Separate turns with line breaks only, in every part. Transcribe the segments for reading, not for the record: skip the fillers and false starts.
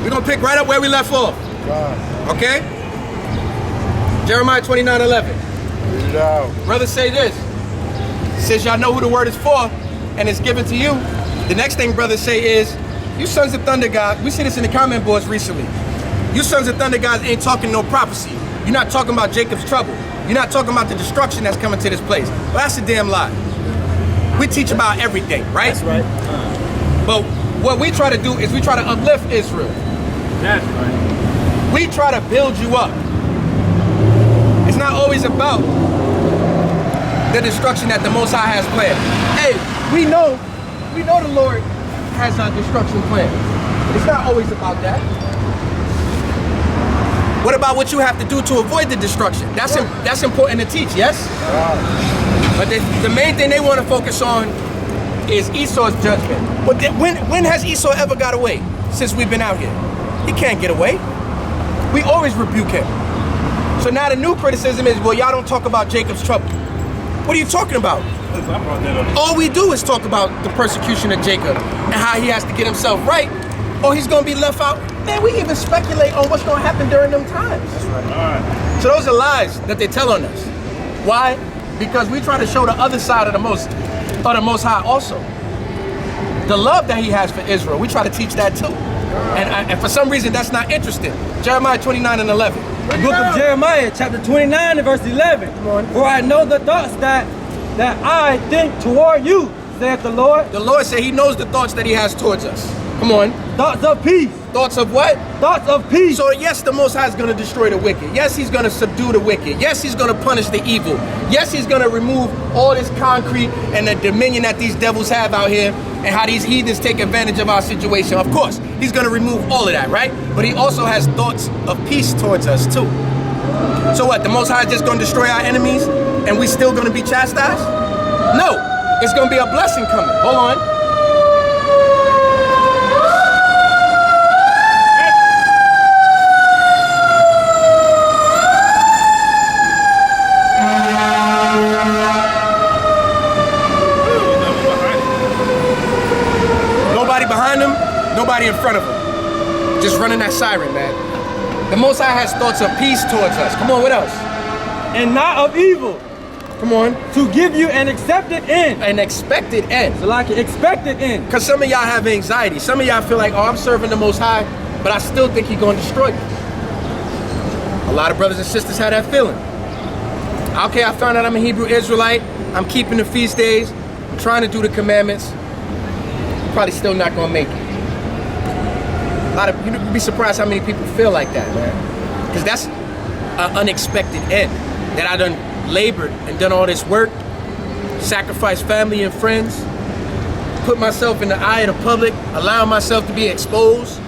We're going to pick right up where we left off. Okay? Jeremiah 29:11.
Read it out.
Brother say this. Since y'all know who the word is for and it's given to you, the next thing brother say is, you sons of thunder gods, we see this in the comment boards recently. You sons of thunder gods ain't talking no prophecy. You're not talking about Jacob's trouble. You're not talking about the destruction that's coming to this place. Well, that's a damn lie. We teach about everything, right?
That's right.
But what we try to do is we try to uplift Israel.
That's right.
We try to build you up. It's not always about the destruction that the Most High has planned. Hey, we know the Lord has a destruction plan. But it's not always about that. What about what you have to do to avoid the destruction? That's important to teach, yes? But the main thing they want to focus on is Esau's judgment. But when has Esau ever got away since we've been out here? He can't get away. We always rebuke him. So now the new criticism is, well, y'all don't talk about Jacob's trouble. What are you talking about? All we do is talk about the persecution of Jacob and how he has to get himself right, or he's going to be left out. Man, we even speculate on what's going to happen during them times.
That's right. All right.
So those are lies that they tell on us. Why? Because we try to show the other side of the Most High also. The love that he has for Israel, we try to teach that too. And for some reason, that's not interesting. Jeremiah 29:11.
The book of Jeremiah, chapter 29 and verse 11. For I know the thoughts that I think toward you, saith the Lord.
The Lord said he knows the thoughts that he has towards us. Come on.
Thoughts of peace.
Thoughts of what?
Thoughts of peace.
So yes, the Most High is going to destroy the wicked. Yes, he's going to subdue the wicked. Yes, he's going to punish the evil. Yes, he's going to remove all this concrete and the dominion that these devils have out here and how these heathens take advantage of our situation. Of course, he's going to remove all of that, right? But he also has thoughts of peace towards us too. So what, the Most High is just going to destroy our enemies and we still going to be chastised? No, it's going to be a blessing coming. Hold on. Nobody in front of him. Just running that siren, man. The Most High has thoughts of peace towards us. Come on, what else?
And not of evil.
Come on.
To give you an expected end.
An expected end.
So like an expected end.
Because some of y'all have anxiety. Some of y'all feel like, oh, I'm serving the Most High, but I still think he's going to destroy me. A lot of brothers and sisters have that feeling. Okay, I found out I'm a Hebrew Israelite. I'm keeping the feast days. I'm trying to do the commandments. Probably still not going to make it. You'd be surprised how many people feel like that, man. Because that's an unexpected end. That I done labored and done all this work, sacrificed family and friends, put myself in the eye of the public, allowing myself to be exposed.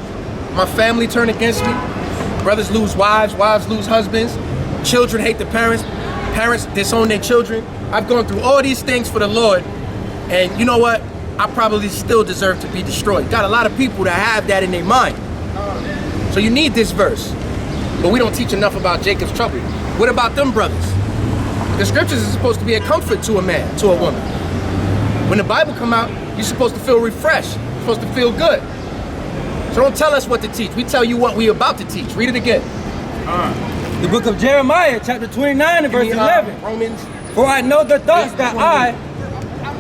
My family turn against me. Brothers lose wives, wives lose husbands, children hate the parents, parents disown their children. I've gone through all these things for the Lord, and you know what? I probably still deserve to be destroyed. Got a lot of people that have that in their mind. So you need this verse. But we don't teach enough about Jacob's trouble. What about them brothers? The scriptures are supposed to be a comfort to a man, to a woman. When the Bible come out, you're supposed to feel refreshed. You're supposed to feel good. So don't tell us what to teach. We tell you what we're about to teach. Read it again.
The book of Jeremiah, chapter 29 and verse 11.
Romans.
For I know the thoughts that I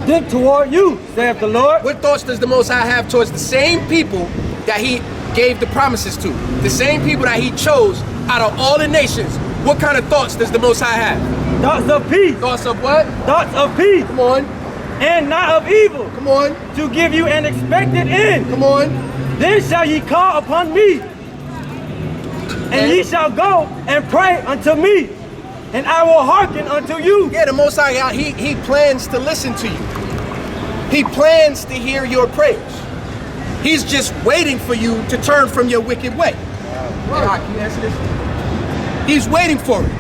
think toward you, saith the Lord.
What thoughts does the Most High have towards the same people that he gave the promises to? The same people that he chose out of all the nations. What kind of thoughts does the Most High have?
Thoughts of peace.
Thoughts of what?
Thoughts of peace.
Come on.
And not of evil.
Come on.
To give you an expected end.
Come on.
Then shall ye call upon me. And ye shall go and pray unto me. And I will hearken unto you.
Yeah, the Most High, he plans to listen to you. He plans to hear your prayers. He's just waiting for you to turn from your wicked way. Can you answer this? He's waiting for it.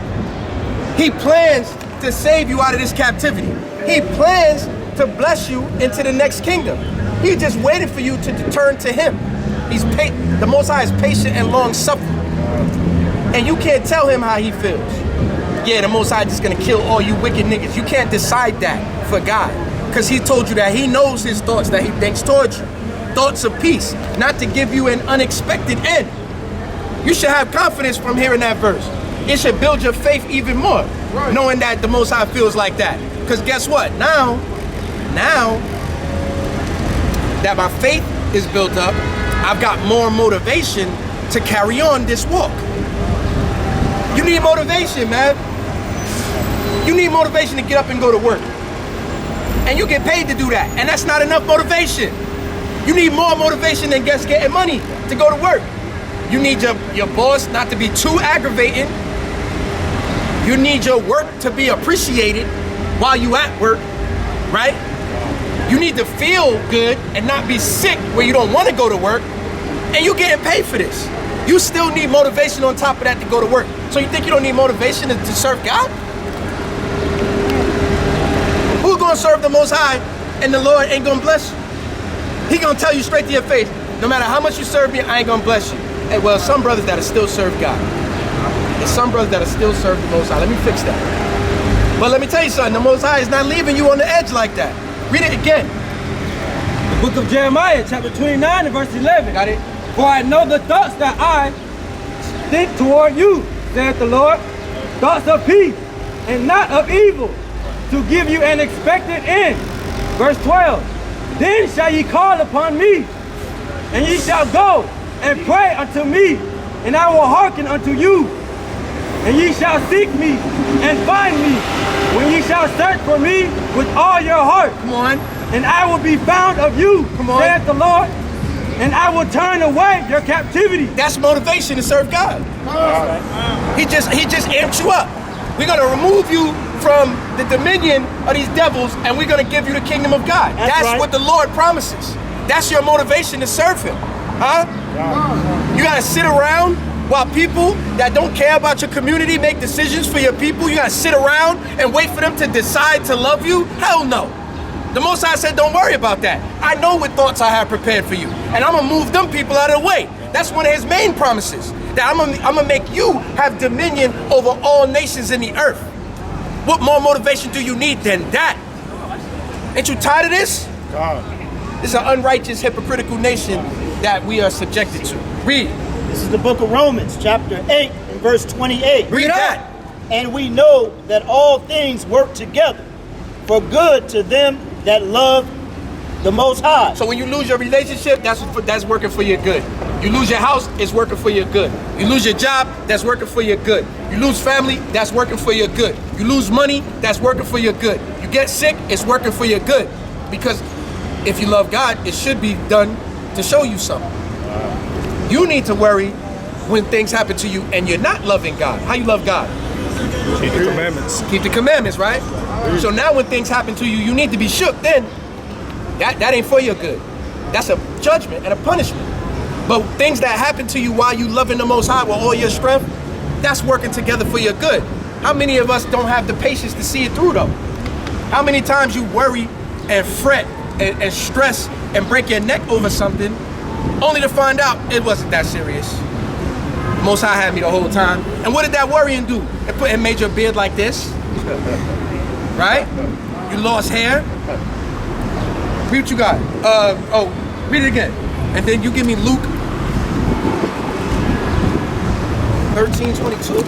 He plans to save you out of this captivity. He plans to bless you into the next kingdom. He's just waiting for you to turn to him. The Most High is patient and long-suffering. And you can't tell him how he feels. Yeah, the Most High just gonna kill all you wicked niggas. You can't decide that for God. Because he told you that he knows his thoughts that he thinks towards you. thoughts of peace, not to give you an unexpected end. You should have confidence from hearing that verse. It should build your faith even more, knowing that the Most High feels like that. Because guess what? Now that my faith is built up, I've got more motivation to carry on this walk. You need motivation, man. You need motivation to get up and go to work. And you get paid to do that. And that's not enough motivation. You need more motivation than just getting money to go to work. You need your boss not to be too aggravating. You need your work to be appreciated while you at work, right? You need to feel good and not be sick where you don't want to go to work. And you getting paid for this. You still need motivation on top of that to go to work. So you think you don't need motivation to serve God? Who's gonna serve the Most High and the Lord ain't gonna bless you? He gonna tell you straight to your face, no matter how much you serve me, I ain't gonna bless you. Hey, well, some brothers that'll still serve God. There's some brothers that'll still serve the Most High. Let me fix that. But let me tell you something, the Most High is not leaving you on the edge like that. Read it again.
The book of Jeremiah, chapter 29 and verse 11.
Got it?
For I know the thoughts that I think toward you, saith the Lord, thoughts of peace and not of evil, to give you an expected end. Verse 12. Then shall ye call upon me, and ye shall go and pray unto me, and I will hearken unto you. And ye shall seek me and find me, when ye shall search for me with all your heart.
Come on.
And I will be found of you,
Come on.
saith the Lord, and I will turn away your captivity.
That's motivation to serve God. He just amped you up. We're gonna remove you from the dominion of these devils, and we're gonna give you the kingdom of God. That's
right.
what the Lord promises. That's your motivation to serve Him, huh? You gotta sit around while people that don't care about your community make decisions for your people. You gotta sit around and wait for them to decide to love you? Hell no. The Most High said, don't worry about that. I know what thoughts I have prepared for you, and I'm gonna move them people out of the way. That's one of His main promises, that I'm gonna make you have dominion over all nations in the earth. What more motivation do you need than that? Ain't you tired of this? This is an unrighteous, hypocritical nation that we are subjected to. Read.
This is the book of Romans, chapter 8 and verse 28.
Read that.
And we know that all things work together for good to them that love the Most High.
So when you lose your relationship, that's working for your good. You lose your house, it's working for your good. You lose your job, that's working for your good. You lose family, that's working for your good. You lose money, that's working for your good. You get sick, it's working for your good. Because if you love God, it should be done to show you something. You need to worry when things happen to you and you're not loving God. How you love God?
Keep the commandments.
Keep the commandments, right? So now when things happen to you, you need to be shook then. That ain't for your good. That's a judgment and a punishment. But things that happen to you while you loving the Most High with all your strength, that's working together for your good. How many of us don't have the patience to see it through though? How many times you worry and fret and stress and break your neck over something only to find out it wasn't that serious? Most High had me the whole time. And what did that worrying do? It made your beard like this, right? You lost hair. Read what you got. Read it again. And then you give me Luke 13:22.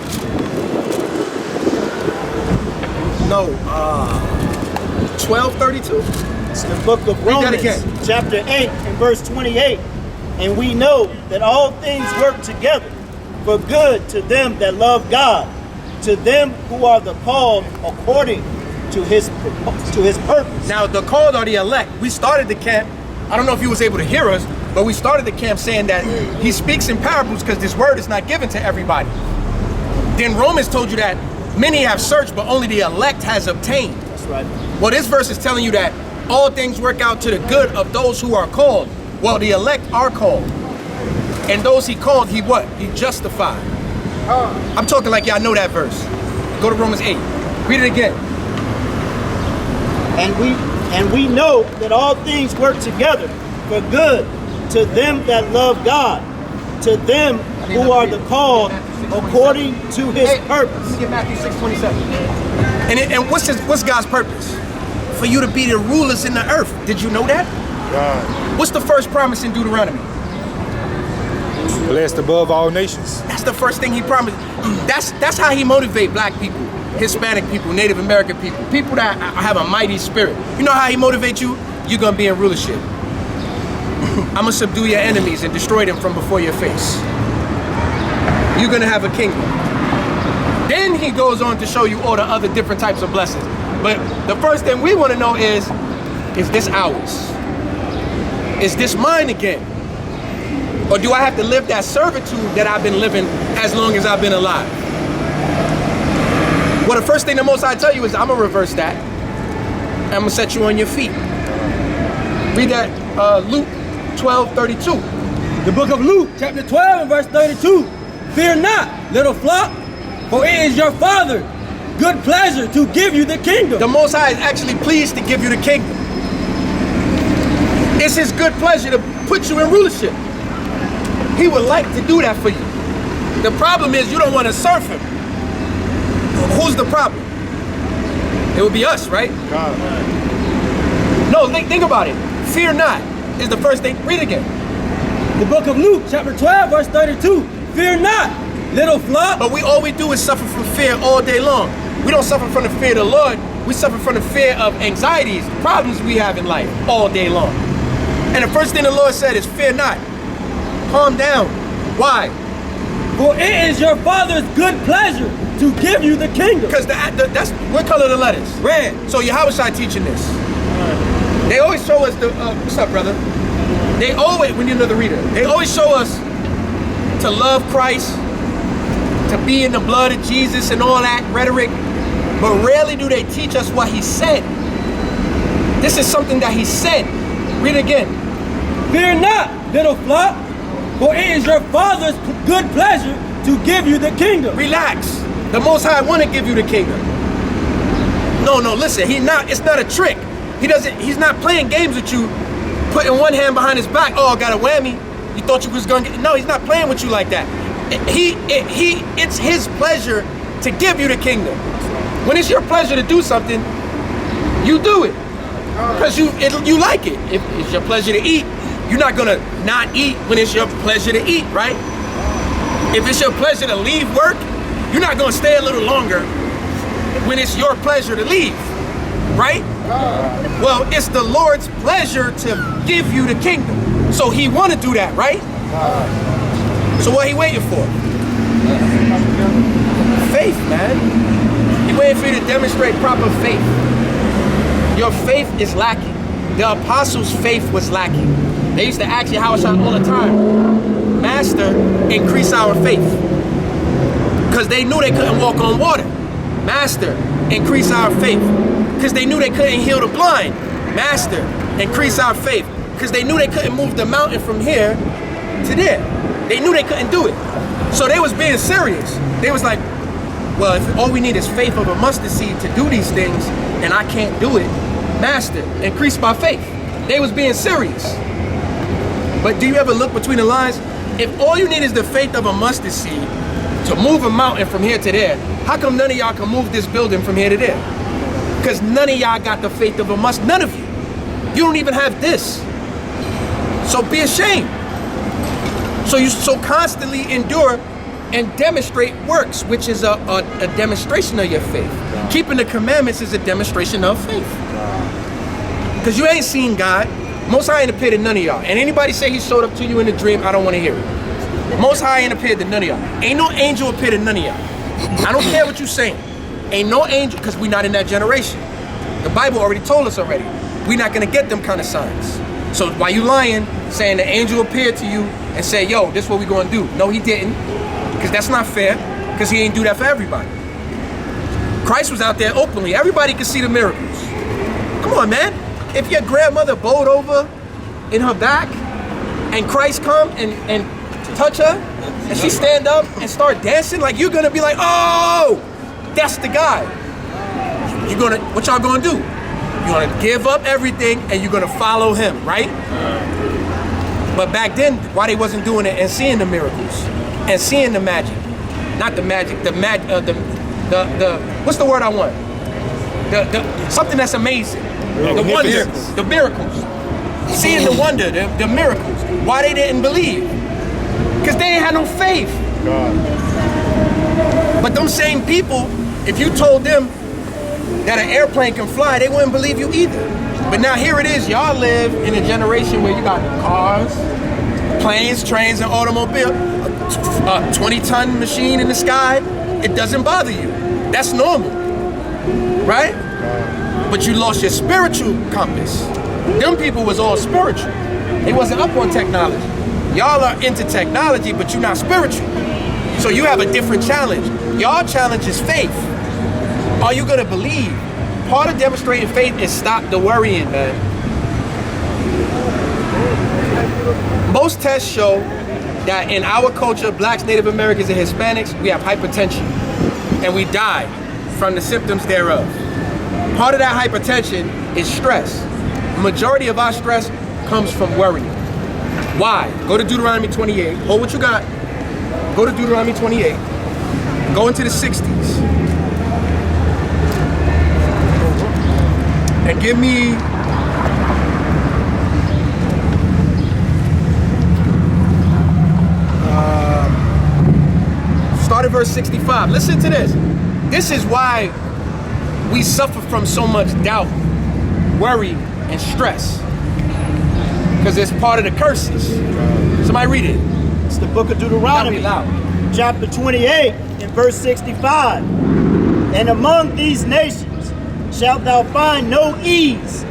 No, 12:32.
It's the book of
Read that
Romans,
again.
chapter 8 and verse 28. And we know that all things work together for good to them that love God, to them who are the called according to his purpose.
Now the called are the elect. We started the camp. I don't know if you was able to hear us, but we started the camp saying that He speaks in parables because this word is not given to everybody. Then Romans told you that many have searched, but only the elect has obtained.
That's right.
Well, this verse is telling you that all things work out to the good of those who are called. Well, the elect are called. And those He called, He what? He justified. I'm talking like y'all know that verse. Go to Romans 8. Read it again.
And we know that all things work together for good to them that love God, to them who are the called according to His purpose.
Let me get Matthew 6:27. And what's God's purpose? For you to be the rulers in the earth. Did you know that?
God.
What's the first promise in Deuteronomy?
Blessed above all nations.
That's the first thing he promised. That's how he motivate black people, Hispanic people, Native American people, people that have a mighty spirit. You know how he motivates you? You're gonna be in rulership. I'm gonna subdue your enemies and destroy them from before your face. You're gonna have a kingdom. Then he goes on to show you all the other different types of blessings. But the first thing we want to know is this ours? Is this mine again? Or do I have to live that servitude that I've been living as long as I've been alive? Well, the first thing the Most High tell you is I'm gonna reverse that. I'm gonna set you on your feet. Read that Luke 12:32.
The book of Luke, chapter 12 and verse 32. Fear not, little flock, for it is your Father's good pleasure to give you the kingdom.
The Most High is actually pleased to give you the kingdom. It's his good pleasure to put you in rulership. He would like to do that for you. The problem is you don't want to serve him. Who's the problem? It would be us, right?
God.
No, think about it. Fear not is the first thing. Read again.
The book of Luke, chapter 12, verse 32. Fear not, little flock.
But all we do is suffer from fear all day long. We don't suffer from the fear of the Lord. We suffer from the fear of anxieties, problems we have in life all day long. And the first thing the Lord said is fear not. Calm down. Why?
For it is your Father's good pleasure to give you the kingdom.
Because that's what color the letters?
Red.
So Yahushua teaching this. They always show us the what's up, brother? They always, when you're another reader, they always show us to love Christ, to be in the blood of Jesus and all that rhetoric, but rarely do they teach us what he said. This is something that he said. Read it again.
Fear not, little flock, for it is your Father's good pleasure to give you the kingdom.
Relax. The Most High want to give you the kingdom. No, listen, it's not a trick. He's not playing games with you, putting one hand behind his back. Oh, I got a whammy. You thought you was gonna get, no, he's not playing with you like that. It's his pleasure to give you the kingdom. When it's your pleasure to do something, you do it. Because you like it. If it's your pleasure to eat, you're not gonna not eat when it's your pleasure to eat, right? If it's your pleasure to leave work, you're not gonna stay a little longer when it's your pleasure to leave, right? Well, it's the Lord's pleasure to give you the kingdom. So he wanna do that, right? So what he waiting for? Faith, man. He waiting for you to demonstrate proper faith. Your faith is lacking. The apostles' faith was lacking. They used to ask Yahushua all the time, Master, increase our faith. Because they knew they couldn't walk on water. Master, increase our faith. Because they knew they couldn't heal the blind. Master, increase our faith. Because they knew they couldn't move the mountain from here to there. They knew they couldn't do it. So they was being serious. They was like, well, if all we need is faith of a mustard seed to do these things, and I can't do it, Master, increase my faith. They was being serious. But do you ever look between the lines? If all you need is the faith of a mustard seed to move a mountain from here to there, how come none of y'all can move this building from here to there? Because none of y'all got the faith of a mustard. None of you. You don't even have this. So be ashamed. So you constantly endure and demonstrate works, which is a demonstration of your faith. Keeping the commandments is a demonstration of faith. Because you ain't seen God. Most High ain't appeared to none of y'all. And anybody say he showed up to you in a dream, I don't want to hear it. Most High ain't appeared to none of y'all. Ain't no angel appeared to none of y'all. I don't care what you're saying. Ain't no angel, because we're not in that generation. The Bible already told us already. We're not going to get them kind of signs. So why you lying, saying the angel appeared to you and said, yo, this is what we're going to do? No, he didn't. Because that's not fair. Because he ain't do that for everybody. Christ was out there openly. Everybody could see the miracles. Come on, man. If your grandmother bowed over in her back and Christ come and touch her and she stand up and start dancing, like you're gonna be like, oh, that's the guy. What y'all gonna do? You're gonna give up everything and you're gonna follow him, right? But back then, why they wasn't doing it and seeing the miracles and seeing the magic, not the magic, the what's the word I want? The something that's amazing. The wonders, the miracles. seeing the wonder, the miracles. Why they didn't believe? Because they ain't had no faith. But them same people, if you told them that an airplane can fly, they wouldn't believe you either. But now here it is, y'all live in a generation where you got cars, planes, trains, and automobile, a 20-ton machine in the sky. It doesn't bother you. That's normal, right? But you lost your spiritual compass. Them people was all spiritual. They wasn't up on technology. Y'all are into technology, but you're not spiritual. So you have a different challenge. Y'all challenge is faith. Are you gonna believe? Part of demonstrating faith is stop the worrying, man. Most tests show that in our culture, blacks, Native Americans, and Hispanics, we have hypertension. And we die from the symptoms thereof. Part of that hypertension is stress. The majority of our stress comes from worry. Why? Go to Deuteronomy 28. Hold what you got. Go to Deuteronomy 28. Go into the 60s. And give me start at verse 65. Listen to this. This is why we suffer from so much doubt, worry, and stress. Because it's part of the curses. Somebody read it.
It's the book of Deuteronomy, chapter 28, and verse 65. And among these nations shalt thou find no ease,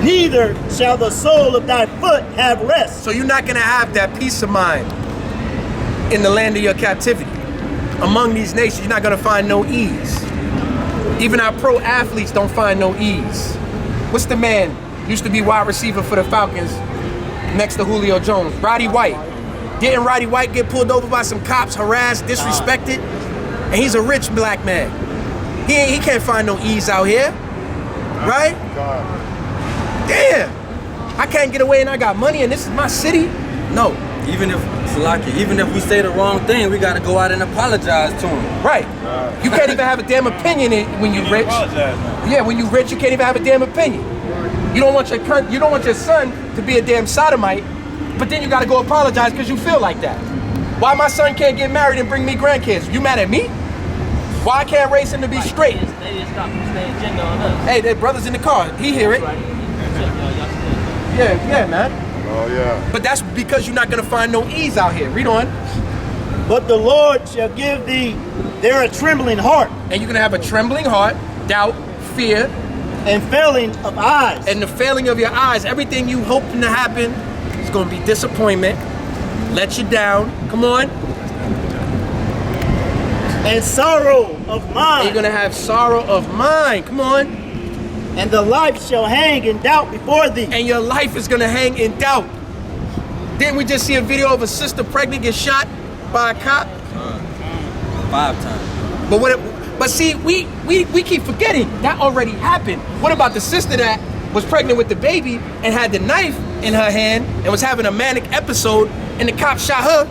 neither shall the sole of thy foot have rest.
So you're not going to have that peace of mind in the land of your captivity. Among these nations, you're not going to find no ease. Even our pro athletes don't find no ease. What's the man used to be wide receiver for the Falcons next to Julio Jones? Roddy White. Didn't Roddy White get pulled over by some cops, harassed, disrespected? And he's a rich black man. He can't find no ease out here, right? Damn, I can't get away and I got money and this is my city? No.
Even if we say the wrong thing, we gotta go out and apologize to him.
Right. You can't even have a damn opinion when you're rich. Yeah, when you're rich, you can't even have a damn opinion. You don't want your son to be a damn sodomite, but then you gotta go apologize because you feel like that. Why my son can't get married and bring me grandkids? You mad at me? Why I can't raise him to be straight?
They just stop saying gender on us.
Hey, their brother's in the car. He hear it. Yeah, man.
Oh, yeah.
But that's because you're not gonna find no ease out here. Read on.
But the Lord shall give thee there a trembling heart,
And you're gonna have a trembling heart, doubt, fear,
and failing of eyes,
and the failing of your eyes. Everything you hoping to happen is gonna be disappointment, let you down. Come on.
and sorrow of
And
mind.
you're gonna have sorrow of mind. Come on.
And the life shall hang in doubt before thee.
And your life is gonna hang in doubt. Didn't we just see a video of a sister pregnant get shot by a cop?
5 times.
But see, we keep forgetting that already happened. What about the sister that was pregnant with the baby and had the knife in her hand and was having a manic episode and the cop shot her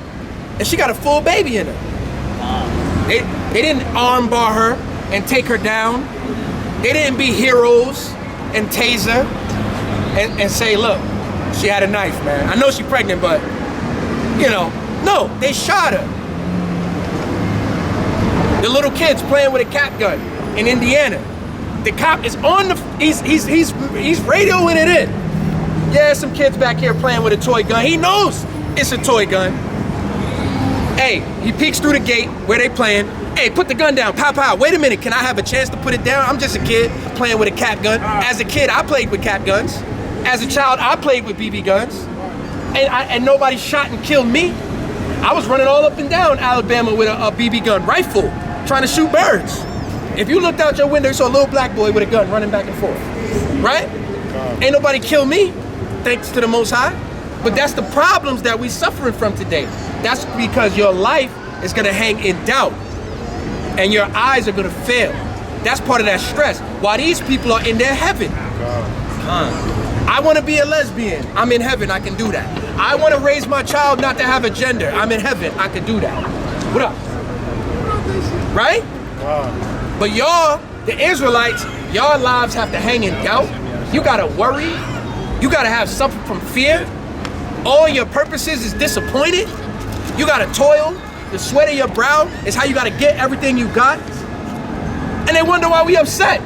and she got a full baby in her? They didn't arm bar her and take her down. They didn't be heroes and tase her and say, look, she had a knife, man. I know she's pregnant, but, you know, no, they shot her. The little kids playing with a cap gun in Indiana. The cop is on the, he's radioing it in. Yeah, some kids back here playing with a toy gun. He knows it's a toy gun. Hey, he peeks through the gate where they playing. Hey, put the gun down, pow, pow. Wait a minute, can I have a chance to put it down? I'm just a kid playing with a cap gun. As a kid, I played with cap guns. As a child, I played with BB guns. And nobody shot and killed me. I was running all up and down Alabama with a BB gun rifle, trying to shoot birds. If you looked out your window, you saw a little black boy with a gun running back and forth, right? Ain't nobody killed me, thanks to the Most High. But that's the problems that we suffering from today. That's because your life is gonna hang in doubt and your eyes are gonna fail. That's part of that stress. While these people are in their heaven. I wanna be a lesbian, I'm in heaven, I can do that. I wanna raise my child not to have a gender, I'm in heaven, I can do that. What up? Right? But y'all, the Israelites, y'all lives have to hang in doubt. You gotta worry. You gotta have something from fear. All your purposes is disappointed. You gotta toil. The sweat of your brow is how you gotta get everything you got. And they wonder why we upset.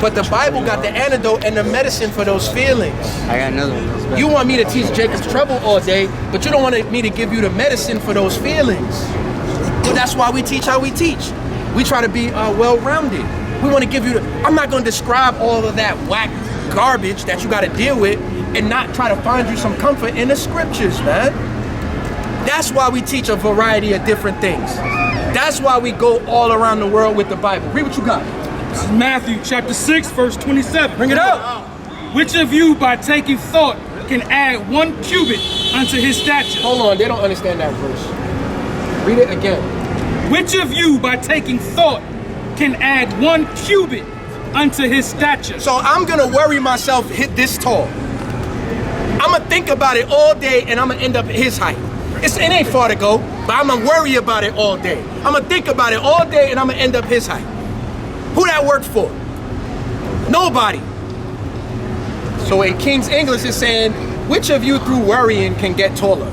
But the Bible got the antidote and the medicine for those feelings.
I got another one.
You want me to teach Jacob's trouble all day, but you don't want me to give you the medicine for those feelings. Well, that's why we teach how we teach. We try to be well-rounded. We want to give you I'm not going to describe all of that whack garbage that you got to deal with and not try to find you some comfort in the scriptures, man. That's why we teach a variety of different things. That's why we go all around the world with the Bible. Read what you got.
This is Matthew chapter 6, verse 27.
Bring it up.
Which of you, by taking thought, can add 1 cubit unto his stature?
Hold on, they don't understand that verse. Read it again.
Which of you, by taking thought, can add 1 cubit unto his stature?
So I'm gonna worry myself hit this tall. I'm gonna think about it all day and I'm gonna end up at his height. It ain't far to go, but I'm gonna worry about it all day. I'm gonna think about it all day and I'm gonna end up his height. Who that worked for? Nobody. So in King's English it's saying, which of you through worrying can get taller?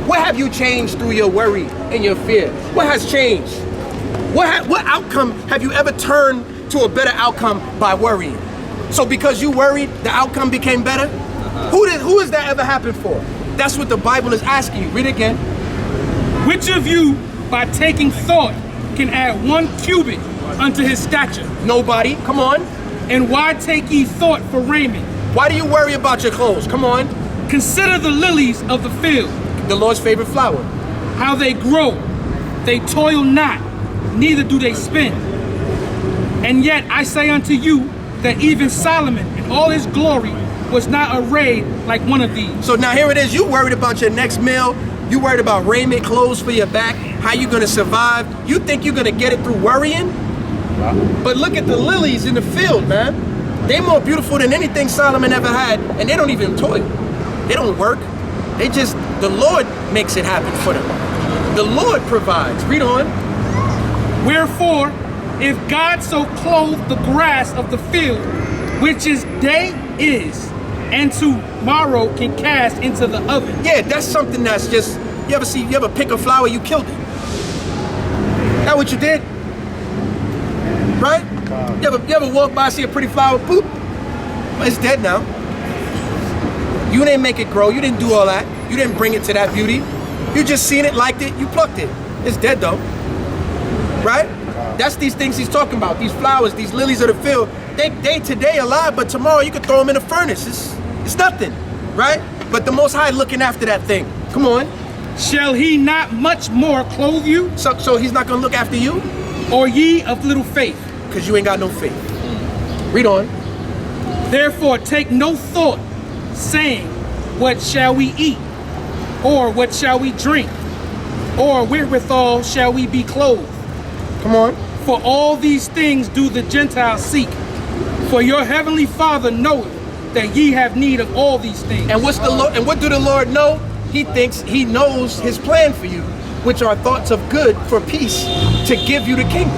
What have you changed through your worry and your fear? What has changed? What outcome have you ever turned to a better outcome by worrying? So because you worried, the outcome became better? Who has that ever happened for? That's what the Bible is asking you. Read it again.
Which of you, by taking thought, can add 1 cubit unto his stature?
Nobody. Come on.
And why take ye thought for raiment?
Why do you worry about your clothes? Come on.
Consider the lilies of the field,
The Lord's favorite flower.
how they grow. They toil not, neither do they spin. And yet I say unto you that even Solomon in all his glory was not arrayed like one of these.
So now here it is. You worried about your next meal. You worried about raiment, clothes for your back. How you gonna survive? You think you're gonna get it through worrying? But look at the lilies in the field, man. They're more beautiful than anything Solomon ever had, and they don't even toil. They don't work. The Lord makes it happen for them. The Lord provides. Read on.
Wherefore, if God so clothe the grass of the field, which is day is, and tomorrow can cast into the oven.
Yeah, that's something that's just, you ever pick a flower, you killed it. That what you did? Right? You ever walk by, see a pretty flower, boop, it's dead now. You didn't make it grow, you didn't do all that. You didn't bring it to that beauty. You just seen it, liked it, you plucked it. It's dead though. Right? That's these things he's talking about, these flowers, these lilies of the field. They today alive, but tomorrow you could throw them in a furnace. It's nothing, right? But the Most High looking after that thing. Come on.
Shall he not much more clothe you?
So he's not gonna look after you?
Or ye of little faith?
Because you ain't got no faith. Read on.
Therefore take no thought, saying, what shall we eat? Or what shall we drink? Or wherewithal shall we be clothed?
Come on.
For all these things do the Gentiles seek. For your heavenly Father knoweth that ye have need of all these things.
And what do the Lord know? He knows his plan for you, which are thoughts of good for peace, to give you the kingdom.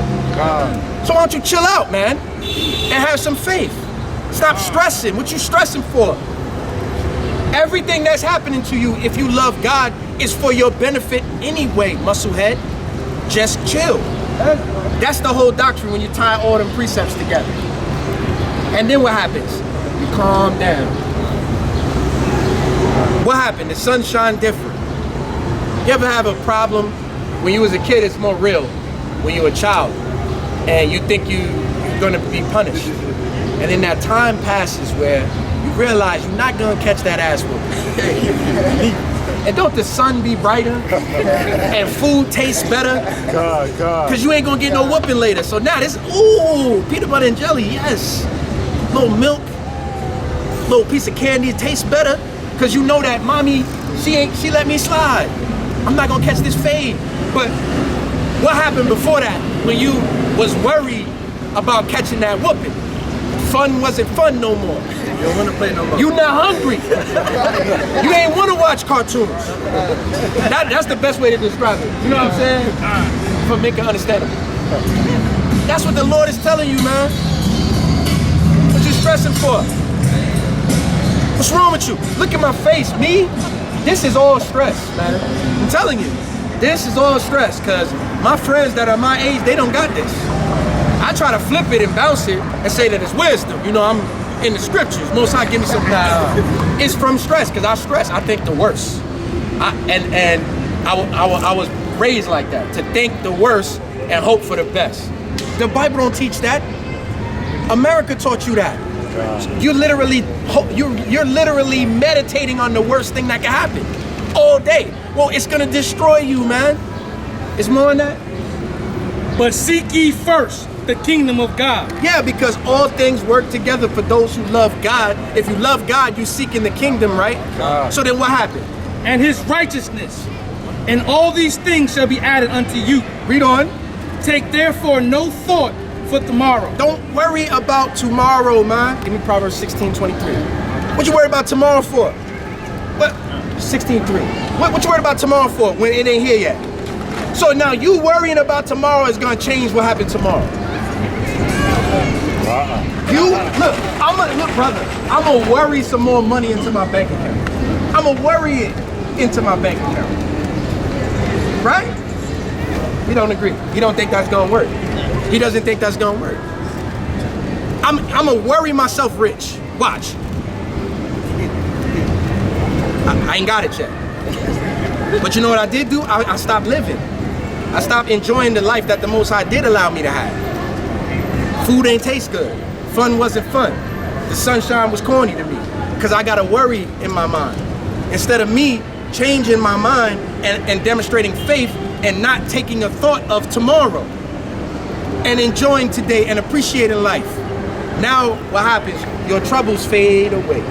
So why don't you chill out, man, and have some faith. Stop stressing. What you stressing for? Everything that's happening to you, if you love God, is for your benefit anyway, musclehead. Just chill. That's the whole doctrine when you tie all them precepts together. And then what happens? You calm down. What happened? The sun shine different. You ever have a problem when you was a kid? It's more real when you're a child and you think you're gonna be punished. And then that time passes where you realize you're not gonna catch that ass whooping. And don't the sun be brighter and food tastes better? Because you ain't gonna get no whooping later. So now this, ooh, peanut butter and jelly, yes. Little milk, little piece of candy, it tastes better. Because you know that mommy, she let me slide. I'm not gonna catch this fade. But what happened before that when you was worried about catching that whooping? Fun wasn't fun no more.
You don't want to play no more.
You not hungry. You ain't want to watch cartoons. That's the best way to describe it. You know what I'm saying? For make it understandable. That's what the Lord is telling you, man. stressing for? What's wrong with you? Look at my face, me. This is all stress, man. I'm telling you, this is all stress, because my friends that are my age, they don't got this. I try to flip it and bounce it and say that it's wisdom. You know, I'm in the scriptures. Most High give me some. It's from stress, because I stress. I think the worst. I was raised like that, to think the worst and hope for the best. The Bible don't teach that. America taught you that. You're literally meditating on the worst thing that can happen all day. Well, it's gonna destroy you, man. It's more than that.
But seek ye first the kingdom of God.
Yeah, because all things work together for those who love God. If you love God, you seek in the kingdom, right? So then what happened?
And his righteousness. And all these things shall be added unto you.
Read on.
Take therefore no thought for tomorrow.
Don't worry about tomorrow, man. Give me Proverbs 16:23. What you worry about tomorrow for? What? 16:3. What you worried about tomorrow for when it ain't here yet? So now you worrying about tomorrow is gonna change what happened tomorrow. You look, brother. I'm gonna worry some more money into my bank account. I'm gonna worry it into my bank account. Right? We don't agree. He don't think that's gonna work. He doesn't think that's gonna work. I'm gonna worry myself rich. Watch. I ain't got it yet. But you know what I did do? I stopped living. I stopped enjoying the life that the Most High did allow me to have. Food ain't taste good. Fun wasn't fun. The sunshine was corny to me, because I got a worry in my mind. Instead of me changing my mind and demonstrating faith and not taking a thought of tomorrow and enjoying today and appreciating life. Now what happens? Your troubles fade away.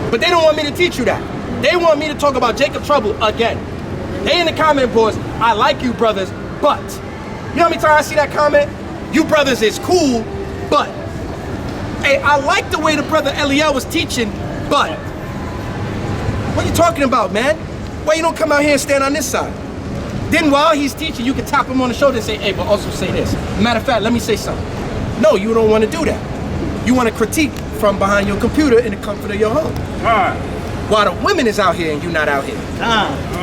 But they don't want me to teach you that. They want me to talk about Jacob's trouble again. They in the comment boards, I like you brothers, but. You know how many times I see that comment? You brothers is cool, but. Hey, I like the way the brother Eliel was teaching, but. What are you talking about, man? Why you don't come out here and stand on this side? Then while he's teaching, you can tap him on the shoulder and say, hey, but also say this. Matter of fact, let me say something. No, you don't want to do that. You want to critique from behind your computer in the comfort of your home. While the women is out here and you not out here.